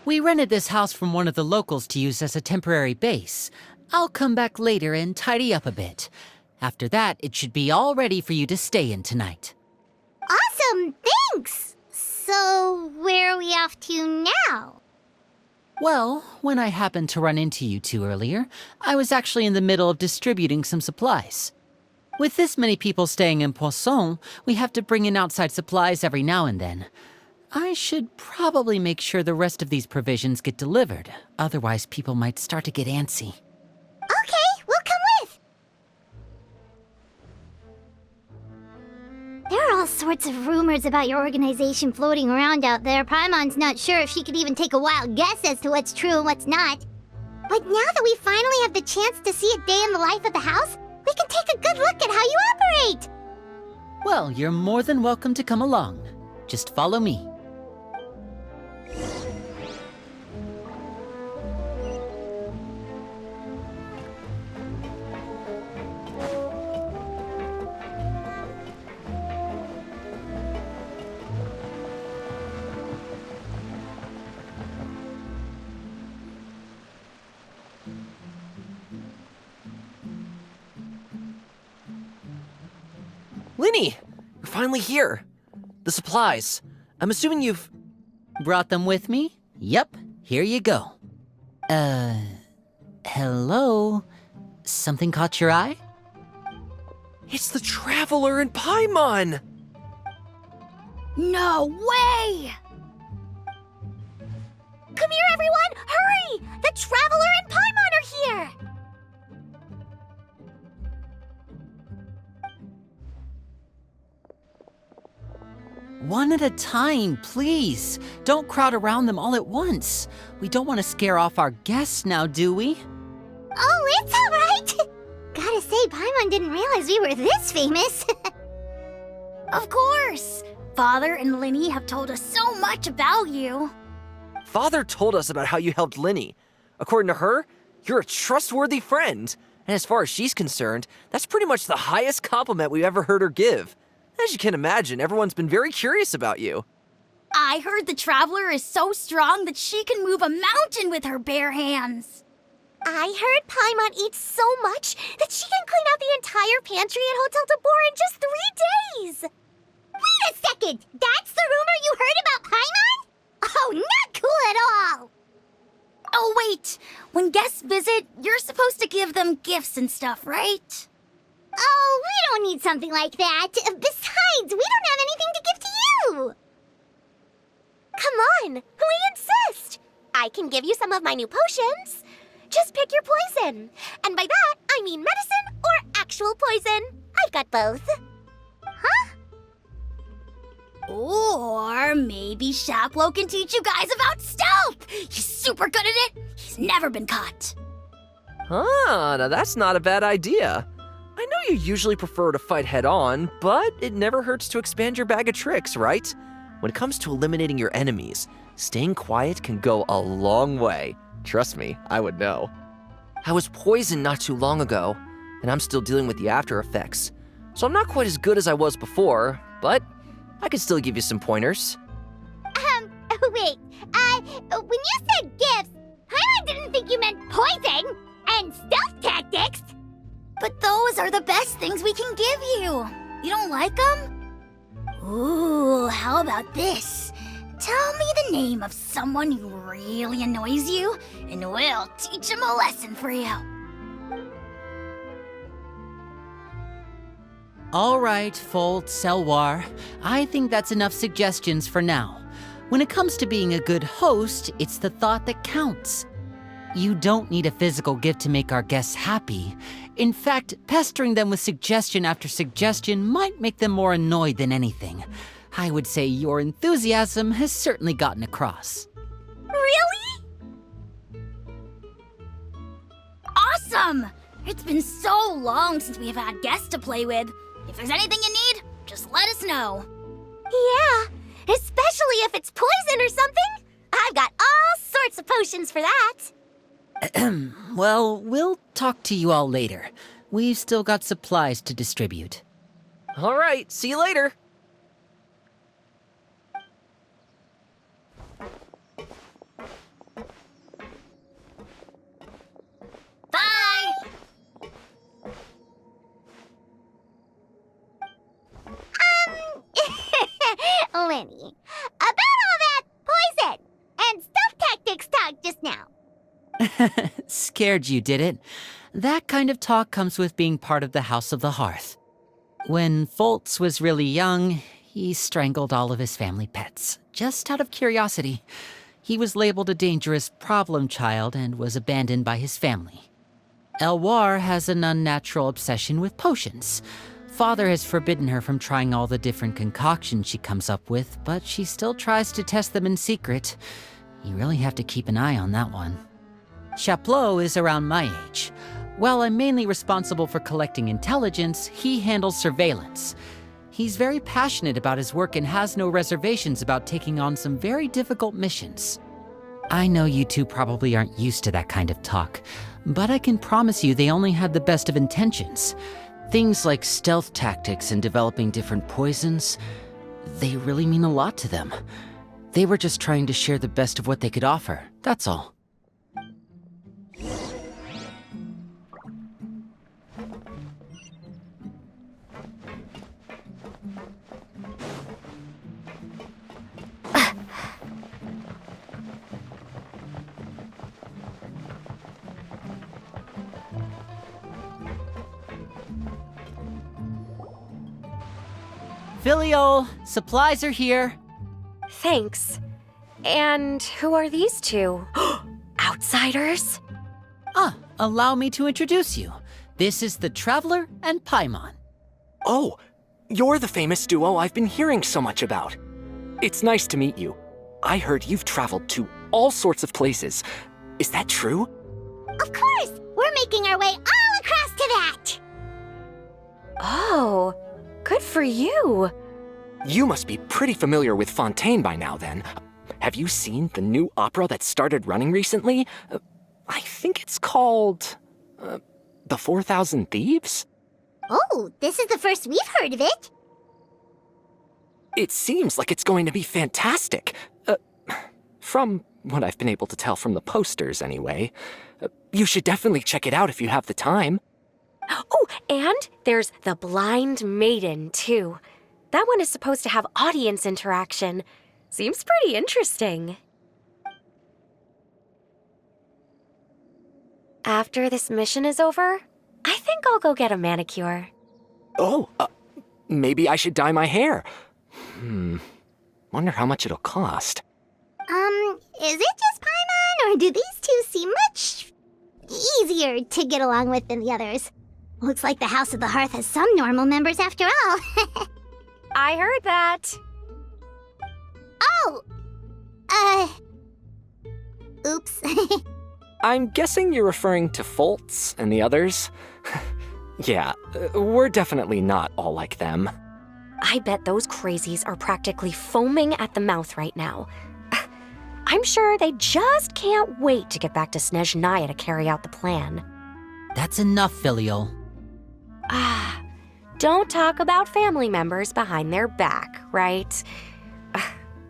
We rented this house from one of the locals to use as a temporary base. I'll come back later and tidy up a bit. After that, it should be all ready for you to stay in tonight. Awesome, thanks! So, where are we off to now? Well, when I happened to run into you two earlier, I was actually in the middle of distributing some supplies. With this many people staying in Poisson, we have to bring in outside supplies every now and then. I should probably make sure the rest of these provisions get delivered, otherwise people might start to get antsy. Okay, we'll come with! There are all sorts of rumors about your organization floating around out there. Paimon's not sure if she could even take a wild guess as to what's true and what's not. But now that we finally have the chance to see a day in the life of the house, we can take a good look at how you operate! Well, you're more than welcome to come along. Just follow me. Linny, you're finally here. The supplies. I'm assuming you've... Brought them with me? Yep, here you go. Hello? Something caught your eye? It's the Traveler and Paimon! No way! Come here, everyone! Hurry! The Traveler and Paimon are here! One at a time, please. Don't crowd around them all at once. We don't want to scare off our guests now, do we? Oh, it's all right! Gotta say, Paimon didn't realize we were this famous. Of course! Father and Linny have told us so much about you. Father told us about how you helped Linny. According to her, you're a trustworthy friend. And as far as she's concerned, that's pretty much the highest compliment we've ever heard her give. As you can imagine, everyone's been very curious about you. I heard the Traveler is so strong that she can move a mountain with her bare hands. I heard Paimon eats so much that she can clean out the entire pantry at Hotel de Boer in just 3 days. Wait a second! That's the rumor you heard about Paimon? Oh, not cool at all! Oh, wait. When guests visit, you're supposed to give them gifts and stuff, right? Oh, we don't need something like that. Besides, we don't have anything to give to you. Come on, we insist. I can give you some of my new potions. Just pick your poison. And by that, I mean medicine or actual poison. I've got both. Huh? Or maybe Shaplo can teach you guys about stealth. He's super good at it. He's never been caught. Ah, now that's not a bad idea. I know you usually prefer to fight head-on, but it never hurts to expand your bag of tricks, right? When it comes to eliminating your enemies, staying quiet can go a long way. Trust me, I would know. I was poisoned not too long ago, and I'm still dealing with the after effects. So I'm not quite as good as I was before, but I can still give you some pointers. Wait, when you said gifts, I didn't think you meant poison and stealth tactics. But those are the best things we can give you. You don't like them? Ooh, how about this? Tell me the name of someone who really annoys you, and we'll teach him a lesson for you. All right, Folt, Selwar. I think that's enough suggestions for now. When it comes to being a good host, it's the thought that counts. You don't need a physical gift to make our guests happy. In fact, pestering them with suggestion after suggestion might make them more annoyed than anything. I would say your enthusiasm has certainly gotten across. Really? Awesome! It's been so long since we've had guests to play with. If there's anything you need, just let us know. Yeah, especially if it's poison or something. I've got all sorts of potions for that. Well, we'll talk to you all later. We've still got supplies to distribute. All right, see you later. Lenny, about all that poison and stuff tactics talk just now. Scared you, did it? That kind of talk comes with being part of the House of the Hearth. When Foltz was really young, he strangled all of his family pets, just out of curiosity. He was labeled a dangerous problem child and was abandoned by his family. Elwar has an unnatural obsession with potions. Father has forbidden her from trying all the different concoctions she comes up with, but she still tries to test them in secret. You really have to keep an eye on that one. Chaplot is around my age. While I'm mainly responsible for collecting intelligence, he handles surveillance. He's very passionate about his work and has no reservations about taking on some very difficult missions. I know you two probably aren't used to that kind of talk, but I can promise you they only had the best of intentions. Things like stealth tactics and developing different poisons, they really mean a lot to them. They were just trying to share the best of what they could offer, that's all. Filial, supplies are here. Thanks. And who are these two? Outsiders? Allow me to introduce you. This is the Traveler and Paimon. Oh, you're the famous duo I've been hearing so much about. It's nice to meet you. I heard you've traveled to all sorts of places. Is that true? Of course! We're making our way all across to that! Oh, good for you. You must be pretty familiar with Fontaine by now, then. Have you seen the new opera that started running recently? I think it's called... The 4,000 Thieves? Oh, this is the first we've heard of it. It seems like it's going to be fantastic. From what I've been able to tell from the posters, anyway. You should definitely check it out if you have the time. Oh, and there's The Blind Maiden, too. That one is supposed to have audience interaction. Seems pretty interesting. After this mission is over, I think I'll go get a manicure. Oh, maybe I should dye my hair. Wonder how much it'll cost. Is it just Paimon, or do these two seem much easier to get along with than the others? Looks like the House of the Hearth has some normal members after all. I heard that. Oh! Oops. I'm guessing you're referring to Foltz and the others? Yeah, we're definitely not all like them. I bet those crazies are practically foaming at the mouth right now. I'm sure they just can't wait to get back to Snezhnaya to carry out the plan. That's enough, Filial. Don't talk about family members behind their back, right?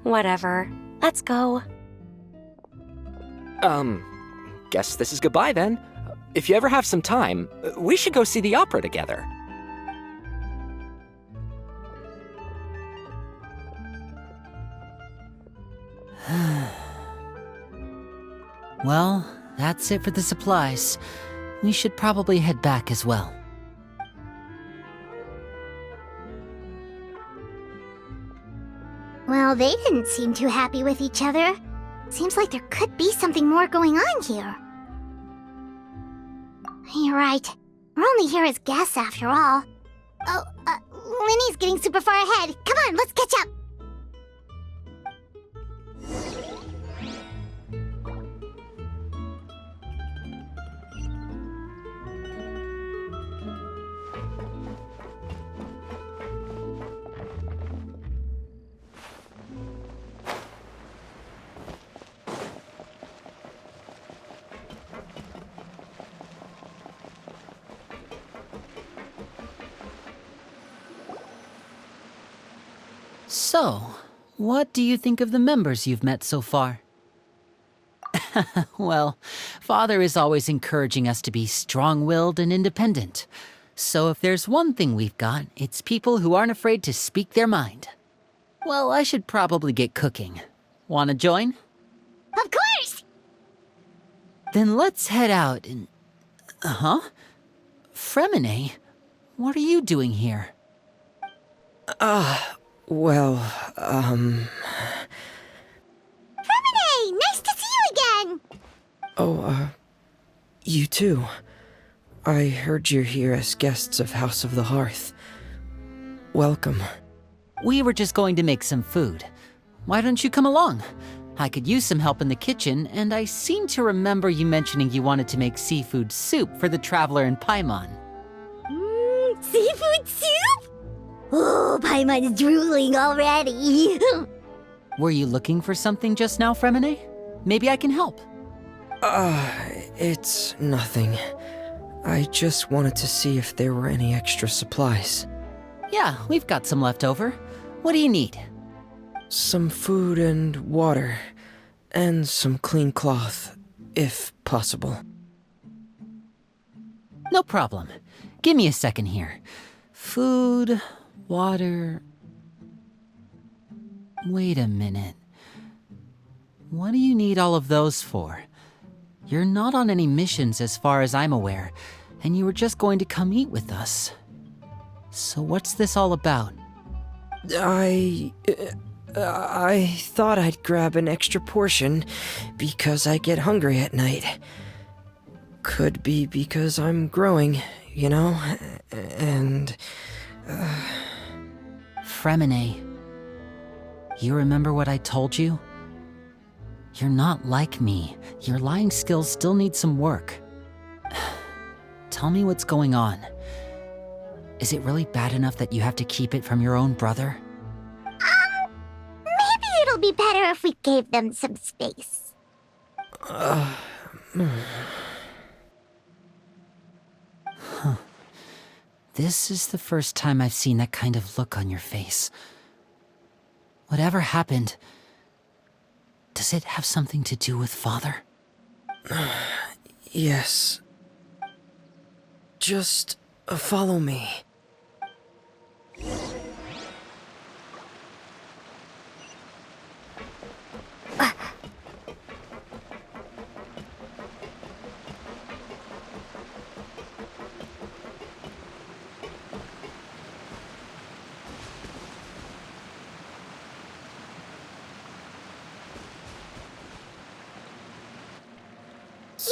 Whatever. Let's go. Guess this is goodbye then. If you ever have some time, we should go see the opera together. Well, that's it for the supplies. We should probably head back as well. Well, they didn't seem too happy with each other. Seems like there could be something more going on here. You're right. We're only here as guests after all. Oh, Linny's getting super far ahead. Come on, let's catch up. So, what do you think of the members you've met so far? Well, Father is always encouraging us to be strong-willed and independent. So if there's one thing we've got, it's people who aren't afraid to speak their mind. Well, I should probably get cooking. Wanna join? Of course! Then let's head out and... Huh? Fremine, what are you doing here? Well, Fremine, nice to see you again! you too. I heard you're here as guests of House of the Hearth. Welcome. We were just going to make some food. Why don't you come along? I could use some help in the kitchen, and I seem to remember you mentioning you wanted to make seafood soup for the traveler in Paimon. Seafood soup? Oh, Paimon's drooling already. Were you looking for something just now, Fremine? Maybe I can help. It's nothing. I just wanted to see if there were any extra supplies. Yeah, we've got some left over. What do you need? Some food and water, and some clean cloth, if possible. No problem. Give me a second here. Food, water... Wait a minute. What do you need all of those for? You're not on any missions as far as I'm aware, and you were just going to come eat with us. So what's this all about? I thought I'd grab an extra portion because I get hungry at night. Could be because I'm growing, you know, and... Fremine, you remember what I told you? You're not like me. Your lying skills still need some work. Tell me what's going on. Is it really bad enough that you have to keep it from your own brother? Maybe it'll be better if we gave them some space. This is the first time I've seen that kind of look on your face. Whatever happened, does it have something to do with Father? Yes. Just follow me.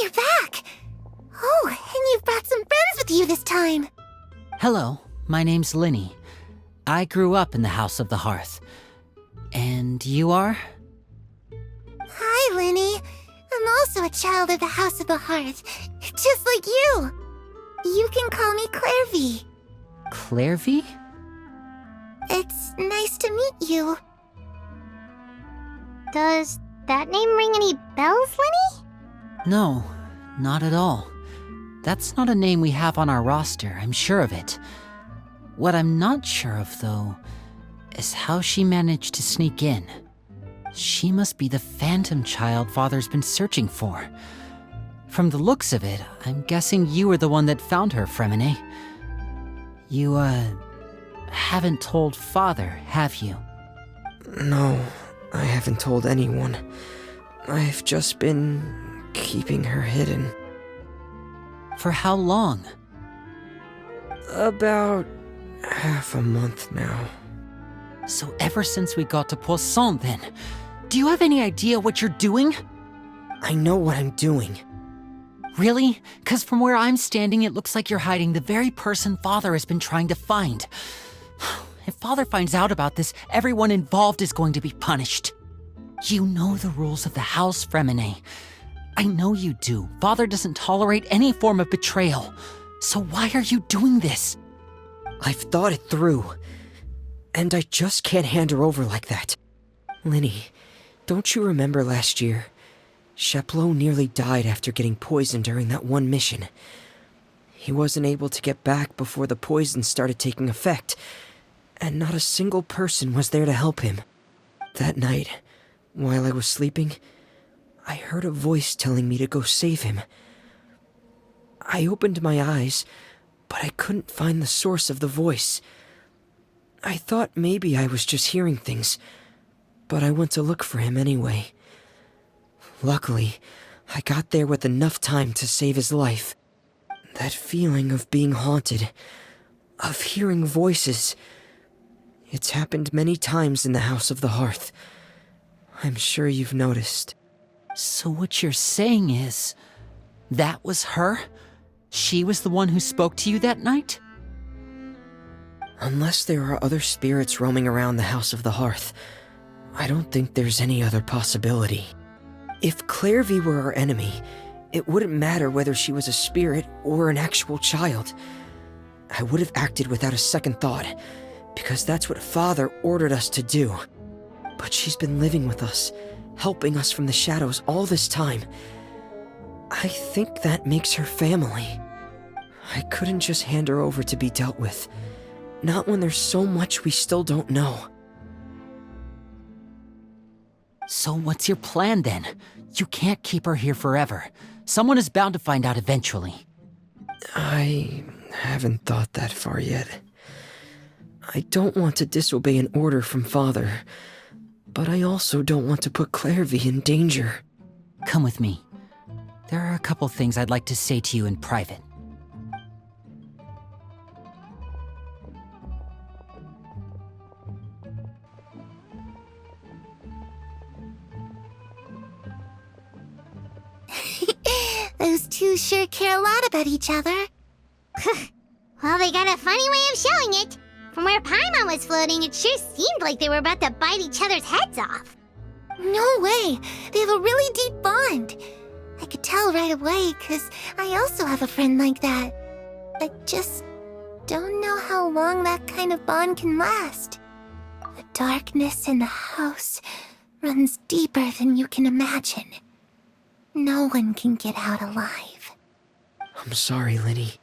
You're back! Oh, and you've brought some friends with you this time. Hello, my name's Linny. I grew up in the House of the Hearth. And you are? Hi, Linny. I'm also a child of the House of the Hearth, just like you. You can call me Clairvy. Clairvy? It's nice to meet you. Does that name ring any bells, Linny? No, not at all. That's not a name we have on our roster, I'm sure of it. What I'm not sure of, though, is how she managed to sneak in. She must be the phantom child Father's been searching for. From the looks of it, I'm guessing you were the one that found her, Fremine. You, haven't told Father, have you? No, I haven't told anyone. I've just been keeping her hidden. For how long? About half a month now. So ever since we got to Poisson, then. Do you have any idea what you're doing? I know what I'm doing. Really? 'Cause from where I'm standing, it looks like you're hiding the very person Father has been trying to find. If Father finds out about this, everyone involved is going to be punished. You know the rules of the house, Fremine. I know you do. Father doesn't tolerate any form of betrayal. So why are you doing this? I've thought it through. And I just can't hand her over like that. Linny, don't you remember last year? Chaplot nearly died after getting poisoned during that one mission. He wasn't able to get back before the poison started taking effect, and not a single person was there to help him. That night, while I was sleeping, I heard a voice telling me to go save him. I opened my eyes, but I couldn't find the source of the voice. I thought maybe I was just hearing things, but I went to look for him anyway. Luckily, I got there with enough time to save his life. That feeling of being haunted, of hearing voices, it's happened many times in the House of the Hearth. I'm sure you've noticed. So what you're saying is, that was her? She was the one who spoke to you that night? Unless there are other spirits roaming around the House of the Hearth, I don't think there's any other possibility. If Clairvy were our enemy, it wouldn't matter whether she was a spirit or an actual child. I would have acted without a second thought, because that's what Father ordered us to do. But she's been living with us, helping us from the shadows all this time. I think that makes her family. I couldn't just hand her over to be dealt with. Not when there's so much we still don't know. So what's your plan then? You can't keep her here forever. Someone is bound to find out eventually. I haven't thought that far yet. I don't want to disobey an order from Father, but I also don't want to put Clairvy in danger. Come with me. There are a couple things I'd like to say to you in private. Those two sure care a lot about each other. Well, they got a funny way of showing it. From where Paimon was floating, it sure seemed like they were about to bite each other's heads off. No way! They have a really deep bond. I could tell right away, 'cause I also have a friend like that. I just don't know how long that kind of bond can last. The darkness in the house runs deeper than you can imagine. No one can get out alive. I'm sorry, Linny.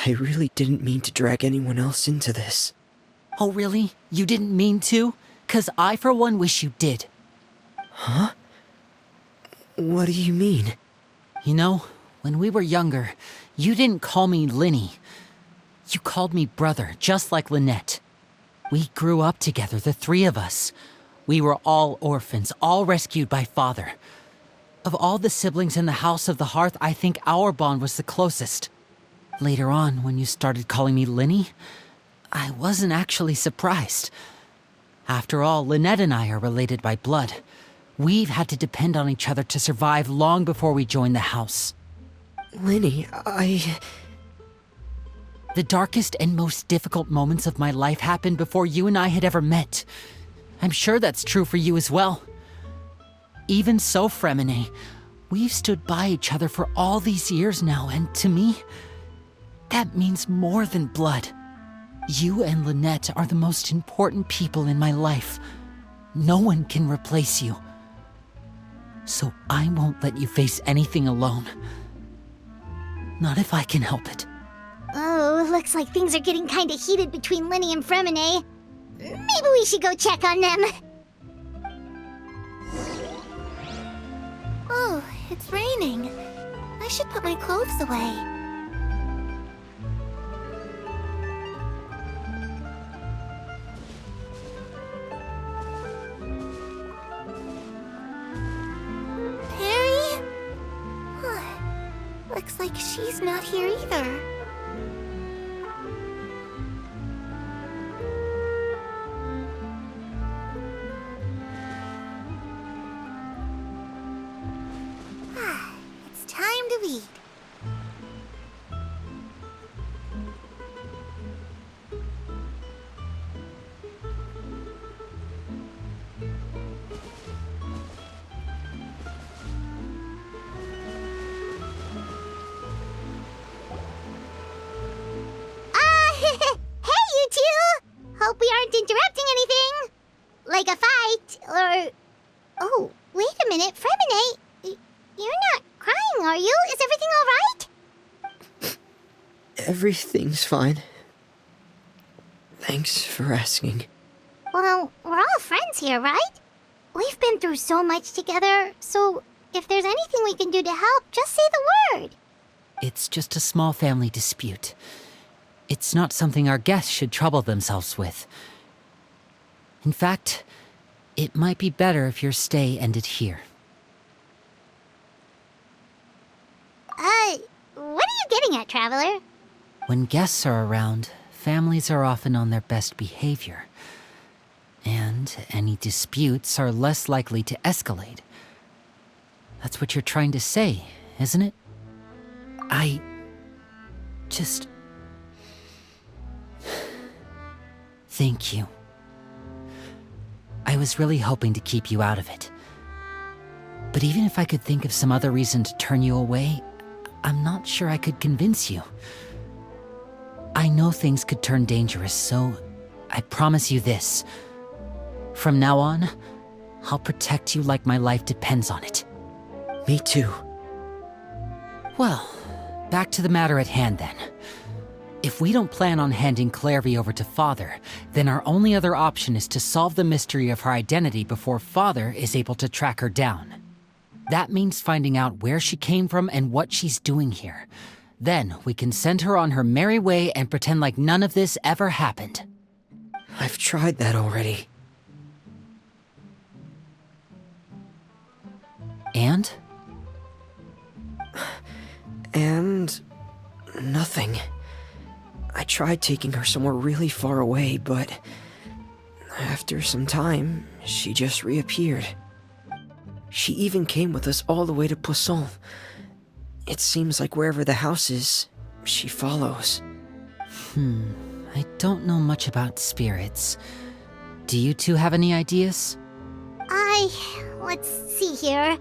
I really didn't mean to drag anyone else into this. Oh really? You didn't mean to? 'Cause I for one wish you did. Huh? What do you mean? You know, when we were younger, you didn't call me Linny. You called me brother, just like Lynette. We grew up together, the three of us. We were all orphans, all rescued by Father. Of all the siblings in the House of the Hearth, I think our bond was the closest. Later on, when you started calling me Linny, I wasn't actually surprised. After all, Lynette and I are related by blood. We've had to depend on each other to survive long before we joined the house. Linny, The darkest and most difficult moments of my life happened before you and I had ever met. I'm sure that's true for you as well. Even so, Fremine, we've stood by each other for all these years now, and to me, that means more than blood. You and Lynette are the most important people in my life. No one can replace you. So I won't let you face anything alone. Not if I can help it. Oh, looks like things are getting kinda heated between Linny and Fremine. Maybe we should go check on them. Oh, it's raining. I should put my clothes away. Perry? Huh. Looks like she's not here either. It's time to read. Hey, you two! Hope we aren't interrupting anything. Like a fight, or... Oh, wait a minute, Fremine. You're not crying, are you? Is everything all right? everything's fine. Thanks for asking. Well, we're all friends here, right? We've been through so much together, so if there's anything we can do to help, just say the word. It's just a small family dispute. It's not something our guests should trouble themselves with. In fact, it might be better if your stay ended here. What are you getting at, Traveler? When guests are around, families are often on their best behavior. And any disputes are less likely to escalate. That's what you're trying to say, isn't it? I just... Thank you. I was really hoping to keep you out of it. But even if I could think of some other reason to turn you away, I'm not sure I could convince you. I know things could turn dangerous, so I promise you this. From now on, I'll protect you like my life depends on it. Me too. Well, back to the matter at hand then. If we don't plan on handing Clairvy over to Father, then our only other option is to solve the mystery of her identity before Father is able to track her down. That means finding out where she came from and what she's doing here. Then we can send her on her merry way and pretend like none of this ever happened. I've tried that already. And? And... nothing. I tried taking her somewhere really far away, but... after some time, she just reappeared. She even came with us all the way to Poisson. It seems like wherever the house is, she follows. I don't know much about spirits. Do you two have any ideas? Let's see here.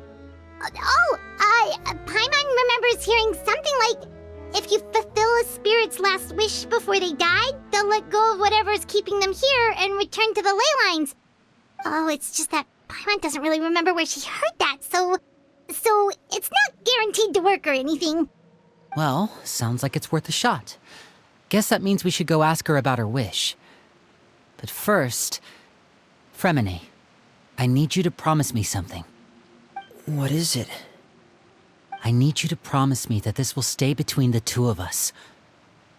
Paimon remembers hearing something like, if you fulfill a spirit's last wish before they die, they'll let go of whatever's keeping them here and return to the ley lines. Oh, it's just that Paimon doesn't really remember where she heard that, so it's not guaranteed to work or anything. Well, sounds like it's worth a shot. Guess that means we should go ask her about her wish. But first, Fremine, I need you to promise me something. What is it? I need you to promise me that this will stay between the two of us.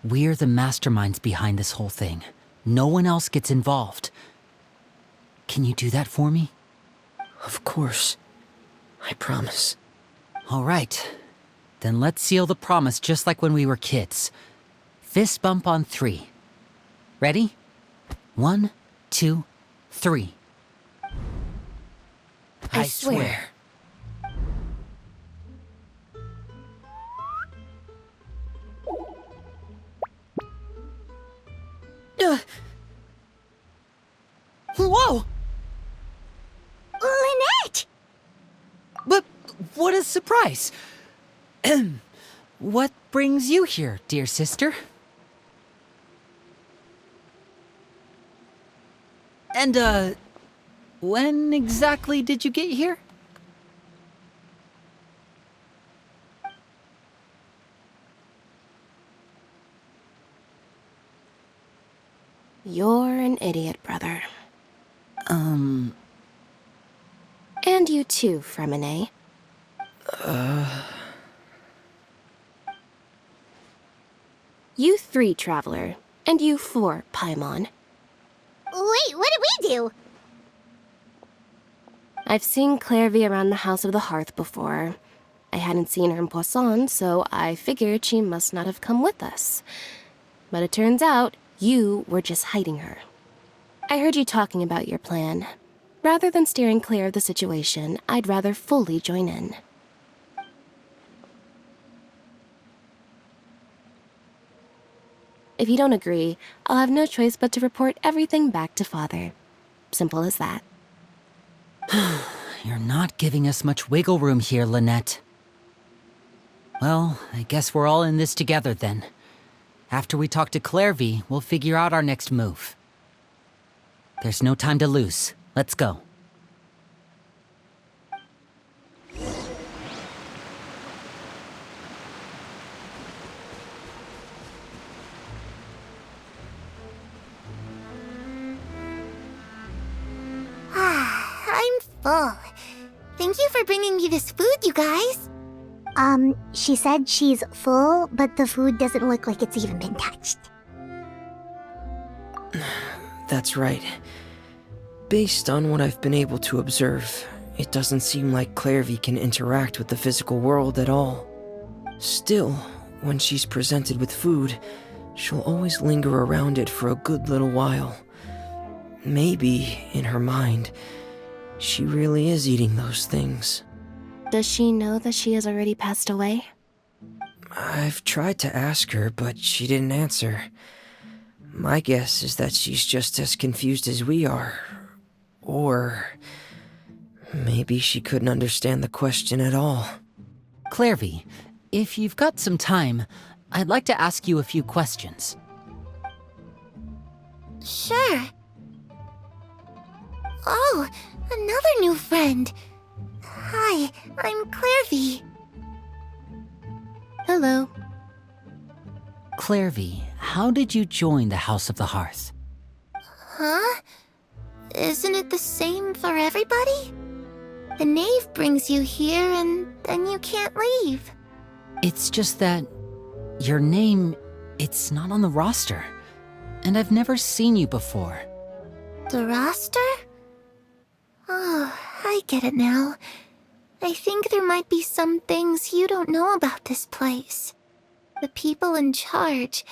We're the masterminds behind this whole thing. No one else gets involved. Can you do that for me? Of course. I promise. All right. Then let's seal the promise just like when we were kids. Fist bump on 3. Ready? 1, 2, 3. I swear. Whoa! Lynette! But what a surprise! What brings you here, dear sister? And, when exactly did you get here? You're an idiot, brother. And you too, Fremine. You 3, Traveler. And you 4, Paimon. Wait, what did we do? I've seen Clairvy around the House of the Hearth before. I hadn't seen her in Poisson, so I figured she must not have come with us. But it turns out, you were just hiding her. I heard you talking about your plan. Rather than steering clear of the situation, I'd rather fully join in. If you don't agree, I'll have no choice but to report everything back to Father. Simple as that. You're not giving us much wiggle room here, Lynette. Well, I guess we're all in this together then. After we talk to Clairvy, we'll figure out our next move. There's no time to lose. Let's go. I'm full. Thank you for bringing me this food, you guys. She said she's full, but the food doesn't look like it's even been touched. That's right. Based on what I've been able to observe, it doesn't seem like Clairvy can interact with the physical world at all. Still, when she's presented with food, she'll always linger around it for a good little while. Maybe, in her mind, she really is eating those things. Does she know that she has already passed away? I've tried to ask her, but she didn't answer. My guess is that she's just as confused as we are. Or maybe she couldn't understand the question at all. Clairvy, if you've got some time, I'd like to ask you a few questions. Sure. Oh, another new friend. Hi, I'm Clairvy. Hello. Clairvy, how did you join the House of the Hearth? Huh? Isn't it the same for everybody? The knave brings you here and then you can't leave. It's just that your name, it's not on the roster. And I've never seen you before. The roster? Oh, I get it now. I think there might be some things you don't know about this place. The people in charge,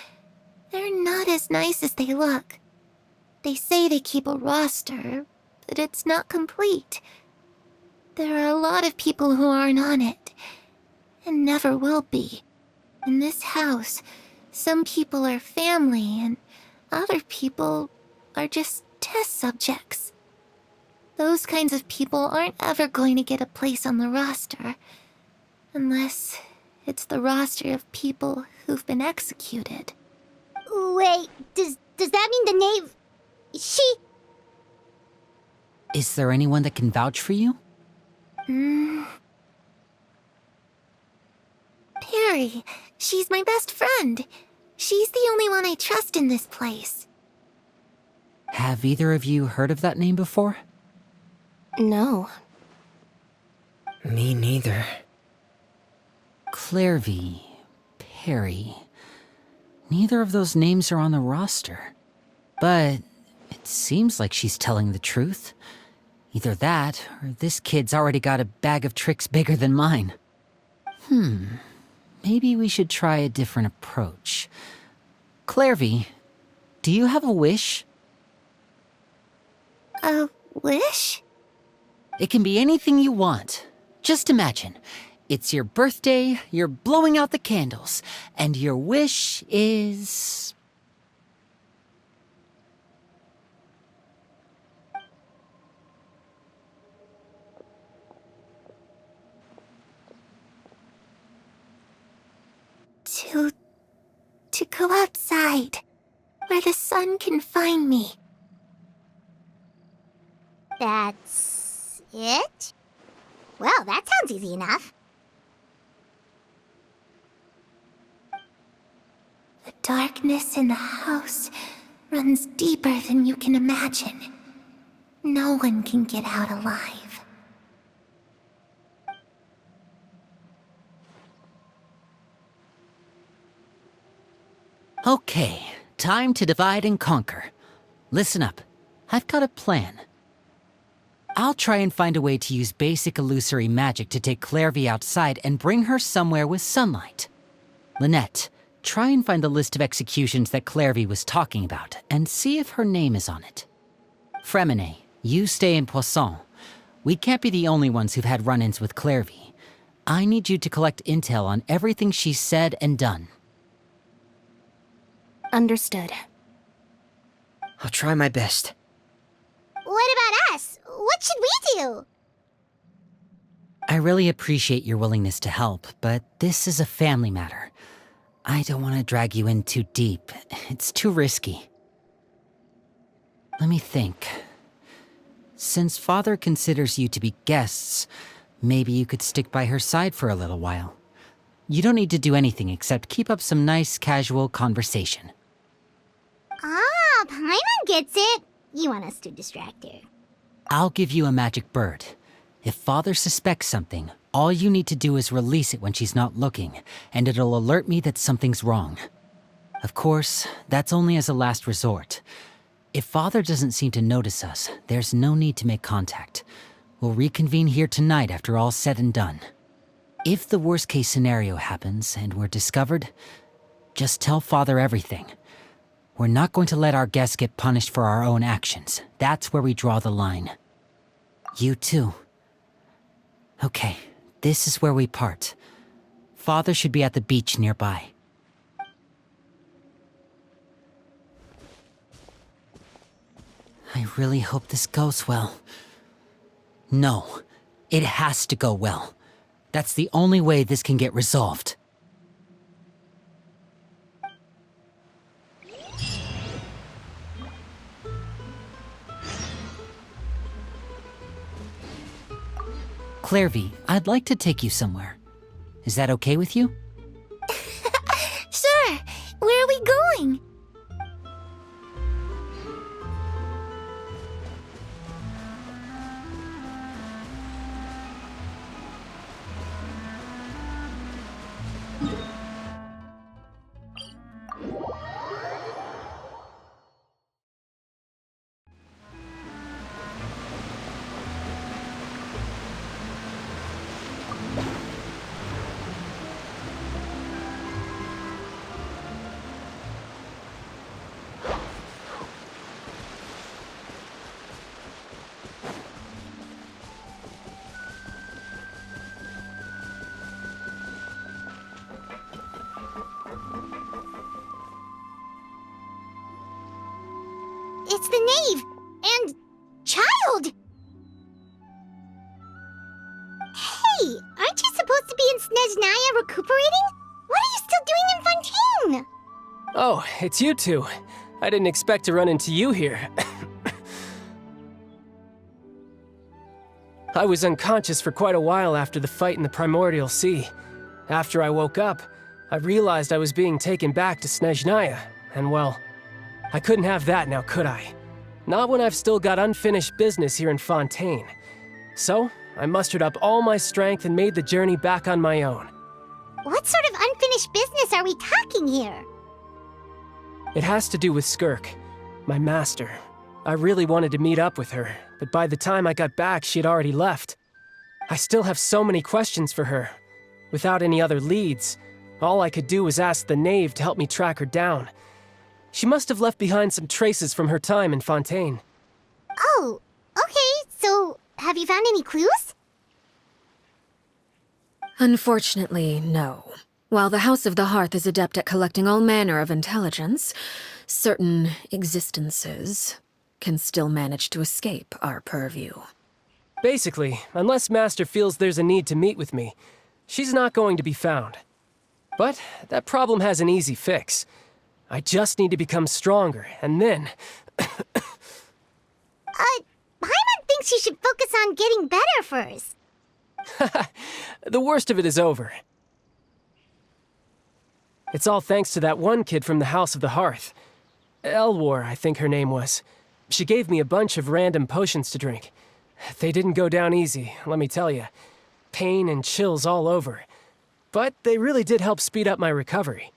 they're not as nice as they look. They say they keep a roster, but it's not complete. There are a lot of people who aren't on it, and never will be. In this house, some people are family, and other people are just test subjects. Those kinds of people aren't ever going to get a place on the roster, unless it's the roster of people who've been executed. Wait, does that mean the knave... She... Is there anyone that can vouch for you? Perry, she's my best friend. She's the only one I trust in this place. Have either of you heard of that name before? No. Me neither. Clairvy, Perry. Neither of those names are on the roster. But it seems like she's telling the truth. Either that, or this kid's already got a bag of tricks bigger than mine. Maybe we should try a different approach. Clairvy, do you have a wish? A wish? It can be anything you want. Just imagine. It's your birthday, you're blowing out the candles, and your wish is... To go outside, where the sun can find me. That's... it? Well, that sounds easy enough. The darkness in the house runs deeper than you can imagine. No one can get out alive. Okay, time to divide and conquer. Listen up, I've got a plan. I'll try and find a way to use basic illusory magic to take Clairvy outside and bring her somewhere with sunlight. Lynette, try and find the list of executions that Clairvy was talking about and see if her name is on it. Fremine, you stay in Poisson. We can't be the only ones who've had run-ins with Clairvy. I need you to collect intel on everything she's said and done. Understood. I'll try my best. What about us? What should we do? I really appreciate your willingness to help, but this is a family matter. I don't want to drag you in too deep. It's too risky. Let me think. Since Father considers you to be guests, maybe you could stick by her side for a little while. You don't need to do anything except keep up some nice, casual conversation. Ah, Paimon gets it. You want us to distract her. I'll give you a magic bird. If Father suspects something, all you need to do is release it when she's not looking, and it'll alert me that something's wrong. Of course, that's only as a last resort. If Father doesn't seem to notice us, there's no need to make contact. We'll reconvene here tonight after all's said and done. If the worst case scenario happens and we're discovered, just tell Father everything. We're not going to let our guests get punished for our own actions. That's where we draw the line. You too. Okay, this is where we part. Father should be at the beach nearby. I really hope this goes well. No, it has to go well. That's the only way this can get resolved. Clairvy, I'd like to take you somewhere. Is that okay with you? Sure. Where are we going? It's the knave! And... child! Hey, aren't you supposed to be in Snezhnaya recuperating? What are you still doing in Fontaine? Oh, it's you two. I didn't expect to run into you here. I was unconscious for quite a while after the fight in the Primordial Sea. After I woke up, I realized I was being taken back to Snezhnaya, and well, I couldn't have that now, could I? Not when I've still got unfinished business here in Fontaine. So, I mustered up all my strength and made the journey back on my own. What sort of unfinished business are we talking here? It has to do with Skirk, my master. I really wanted to meet up with her, but by the time I got back, she had already left. I still have so many questions for her. Without any other leads, all I could do was ask the knave to help me track her down. She must have left behind some traces from her time in Fontaine. Oh, okay, so have you found any clues? Unfortunately, no. While the House of the Hearth is adept at collecting all manner of intelligence, certain existences can still manage to escape our purview. Basically, unless Master feels there's a need to meet with me, she's not going to be found. But that problem has an easy fix. I just need to become stronger, and then... Paimon thinks you should focus on getting better first. The worst of it is over. It's all thanks to that one kid from the House of the Hearth. Elwar, I think her name was. She gave me a bunch of random potions to drink. They didn't go down easy, let me tell you. Pain and chills all over. But they really did help speed up my recovery.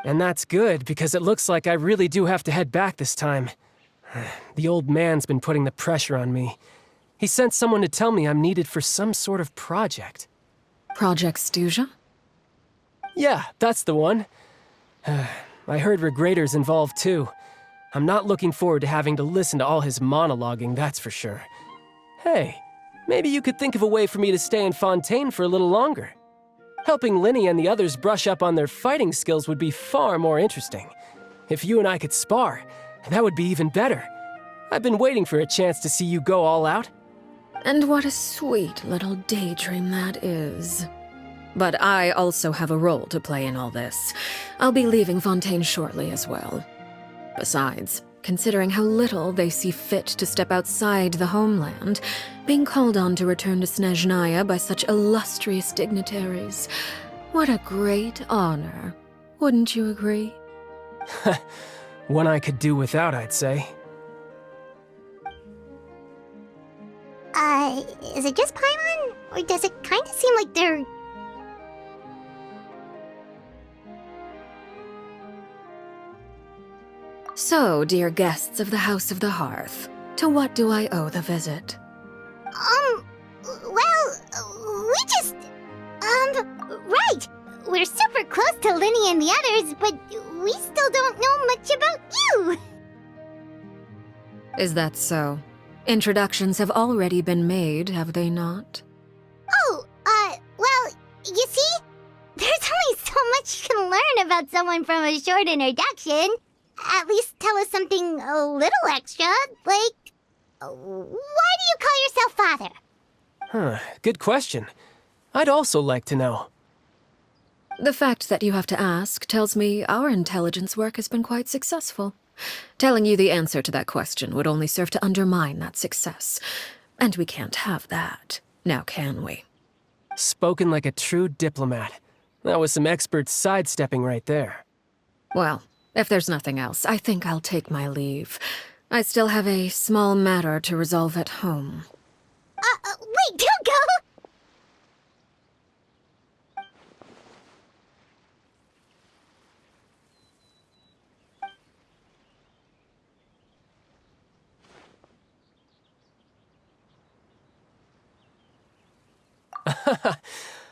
And that's good, because it looks like I really do have to head back this time. The old man's been putting the pressure on me. He sent someone to tell me I'm needed for some sort of project. Project Stuja? Yeah, that's the one. I heard Regrader's involved too. I'm not looking forward to having to listen to all his monologuing, that's for sure. Hey, maybe you could think of a way for me to stay in Fontaine for a little longer. Helping Linny and the others brush up on their fighting skills would be far more interesting. If you and I could spar, that would be even better. I've been waiting for a chance to see you go all out. And what a sweet little daydream that is. But I also have a role to play in all this. I'll be leaving Fontaine shortly as well. Besides, considering how little they see fit to step outside the homeland, being called on to return to Snezhnaya by such illustrious dignitaries, what a great honor. Wouldn't you agree? One I could do without, I'd say. Is it just Paimon? Or does it kind of seem like they're... So, dear guests of the House of the Hearth, to what do I owe the visit? Well, we just... right! We're super close to Linny and the others, but we still don't know much about you! Is that so? Introductions have already been made, have they not? Oh, well, you see? There's only so much you can learn about someone from a short introduction. At least tell us something a little extra, like... Why do you call yourself father? Huh, good question. I'd also like to know. The fact that you have to ask tells me our intelligence work has been quite successful. Telling you the answer to that question would only serve to undermine that success. And we can't have that, now can we? Spoken like a true diplomat. That was some expert sidestepping right there. Well, if there's nothing else, I think I'll take my leave. I still have a small matter to resolve at home. Wait, don't go!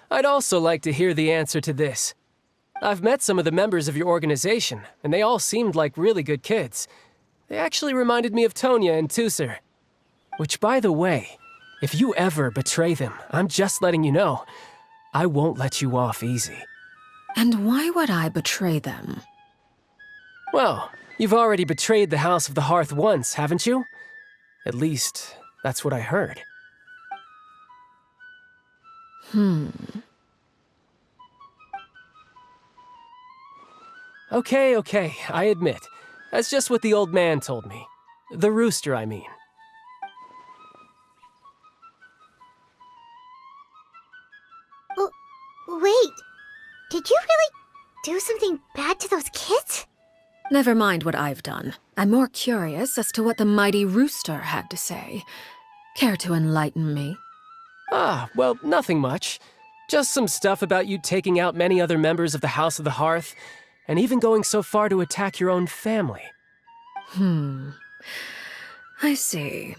I'd also like to hear the answer to this. I've met some of the members of your organization, and they all seemed like really good kids. They actually reminded me of Tonya and Tusser. Which, by the way, if you ever betray them, I'm just letting you know, I won't let you off easy. And why would I betray them? Well, you've already betrayed the House of the Hearth once, haven't you? At least, that's what I heard. Okay, I admit. That's just what the old man told me. The rooster, I mean. Wait, did you really do something bad to those kids? Never mind what I've done. I'm more curious as to what the mighty rooster had to say. Care to enlighten me? Well, nothing much. Just some stuff about you taking out many other members of the House of the Hearth, and even going so far to attack your own family. I see.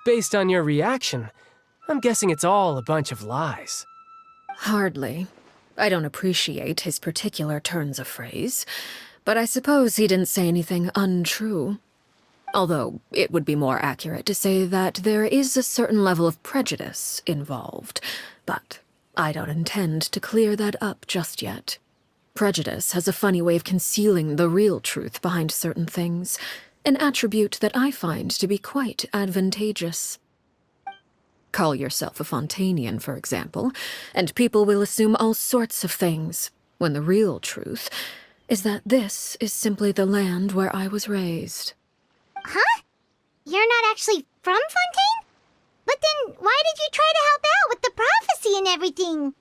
Based on your reaction, I'm guessing it's all a bunch of lies. Hardly. I don't appreciate his particular turns of phrase, but I suppose he didn't say anything untrue. Although, it would be more accurate to say that there is a certain level of prejudice involved, but I don't intend to clear that up just yet. Prejudice has a funny way of concealing the real truth behind certain things, an attribute that I find to be quite advantageous. Call yourself a Fontainian, for example, and people will assume all sorts of things, when the real truth is that this is simply the land where I was raised. Huh? You're not actually from Fontaine? But then why did you try to help out with the prophecy and everything?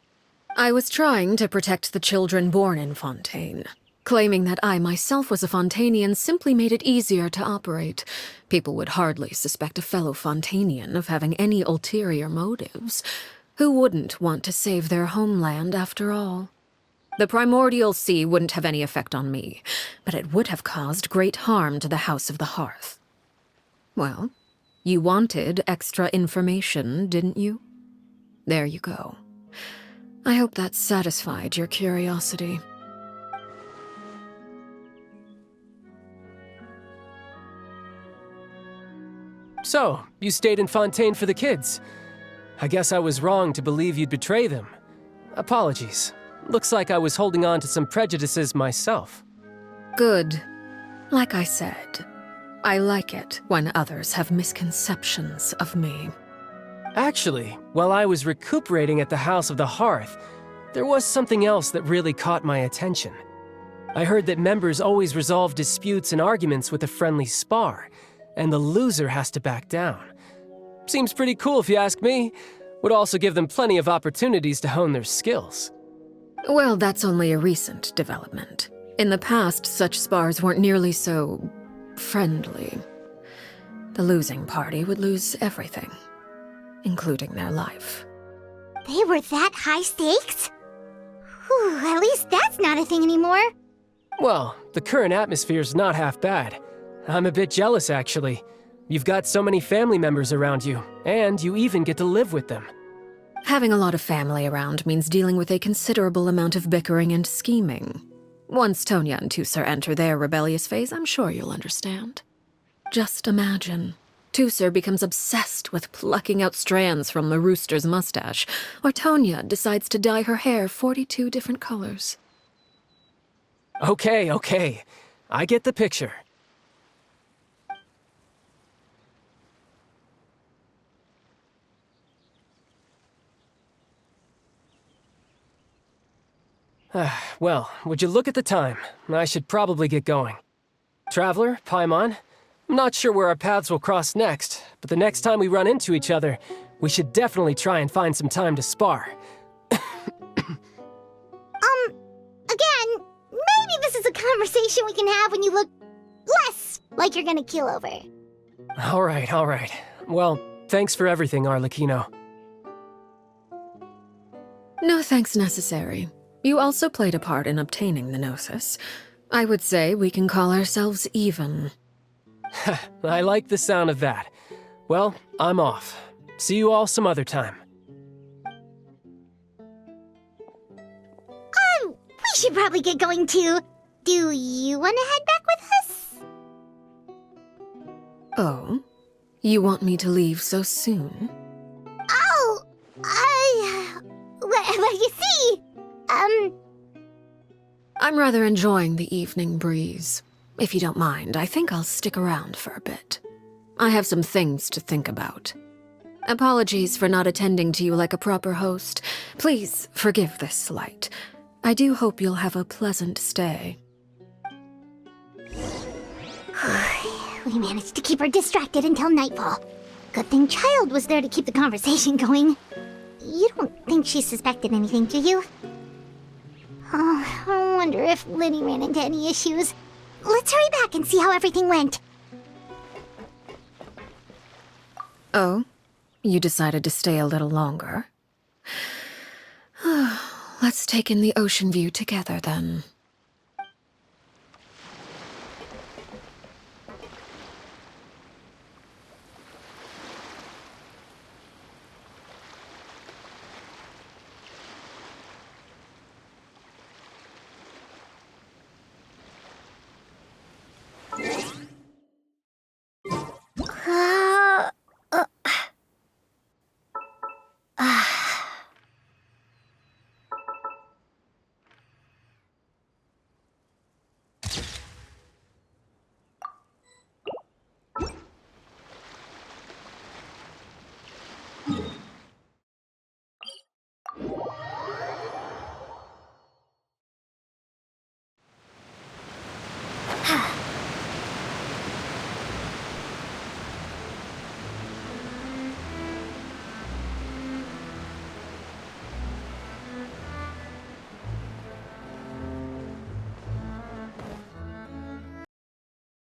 I was trying to protect the children born in Fontaine. Claiming that I myself was a Fontainian simply made it easier to operate. People would hardly suspect a fellow Fontainian of having any ulterior motives. Who wouldn't want to save their homeland after all? The primordial sea wouldn't have any effect on me, but it would have caused great harm to the House of the Hearth. Well, you wanted extra information, didn't you? There you go. I hope that satisfied your curiosity. So, you stayed in Fontaine for the kids. I guess I was wrong to believe you'd betray them. Apologies. Looks like I was holding on to some prejudices myself. Good. Like I said, I like it when others have misconceptions of me. Actually, while I was recuperating at the House of the Hearth, there was something else that really caught my attention. I heard that members always resolve disputes and arguments with a friendly spar, and the loser has to back down. Seems pretty cool if you ask me. Would also give them plenty of opportunities to hone their skills. Well, that's only a recent development. In the past, such spars weren't nearly so friendly. The losing party would lose everything, including their life. They were that high stakes? Whew, at least that's not a thing anymore. Well, the current atmosphere's not half bad. I'm a bit jealous, actually. You've got so many family members around you, and you even get to live with them. Having a lot of family around means dealing with a considerable amount of bickering and scheming. Once Tonya and Tusser enter their rebellious phase, I'm sure you'll understand. Just imagine. Tusser becomes obsessed with plucking out strands from the rooster's mustache, or Tonya decides to dye her hair 42 different colors. Okay. I get the picture. Well, would you look at the time? I should probably get going. Traveler, Paimon, I'm not sure where our paths will cross next, but the next time we run into each other, we should definitely try and find some time to spar. Again, maybe this is a conversation we can have when you look less like you're gonna keel over. All right. Well, thanks for everything, Arlecchino. No thanks necessary. You also played a part in obtaining the Gnosis. I would say we can call ourselves even. I like the sound of that. Well, I'm off. See you all some other time. We should probably get going too. Do you want to head back with us? Oh? You want me to leave so soon? Oh, well, you see, I'm rather enjoying the evening breeze. If you don't mind, I think I'll stick around for a bit. I have some things to think about. Apologies for not attending to you like a proper host. Please forgive this slight. I do hope you'll have a pleasant stay. We managed to keep her distracted until nightfall. Good thing Child was there to keep the conversation going. You don't think she suspected anything, do you? Oh, I wonder if Liddy ran into any issues. Let's hurry back and see how everything went. Oh? You decided to stay a little longer? Let's take in the ocean view together, then.